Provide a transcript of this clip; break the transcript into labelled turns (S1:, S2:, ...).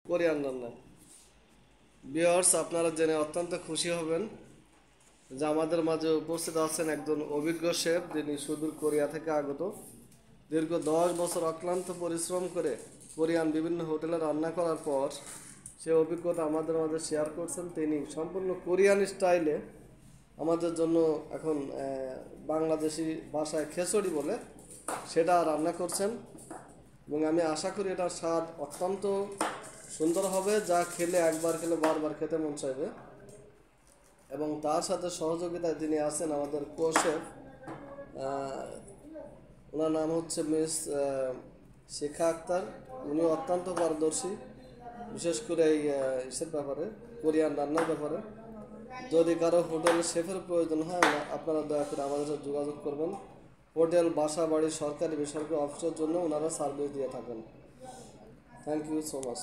S1: Korean রান্না। Viewers, আপনারা জেনে অত্যন্ত খুশি হবেন যে আমাদের মাঝে উপস্থিত আছেন একজন অভিজ্ঞ শেফ, যিনি সুদূর কোরিয়া থেকে আগত। দীর্ঘ 10 বছর অক্লান্ত পরিশ্রম করে কোরিয়ান বিভিন্ন হোটেলে রান্না করার পর সে অভিজ্ঞতা আমাদের মাঝে শেয়ার করছেন। তিনি সম্পূর্ণ কোরিয়ান স্টাইলে আমাদের জন্য এখন বাংলাদেশি ভাষায় খিচুড়ি বলে সেটা রান্না করছেন, এবং আমি আশা করি এটার স্বাদ অত্যন্ত সুন্দর হবে, যা খেলে একবার খেলে বারবার খেতে মন চাইবে। এবং তার সাথে সহযোগিতায় তিনি আছেন আমাদের কোশেফ, ওনার নাম হচ্ছে মিস শিখা আক্তার। উনি অত্যন্ত পারদর্শী, বিশেষ করে এই ইসের ব্যাপারে, কোরিয়ান রান্নার ব্যাপারে। যদি কারো হোটেল শেফের প্রয়োজন হয়, আপনারা দয়া করে আমাদের সাথে যোগাযোগ করবেন। হোটেল, বাসা বাড়ি, সরকারি বেসরকারি অফিসের জন্য ওনারা সার্ভিস দিয়ে থাকেন। Thank you so much.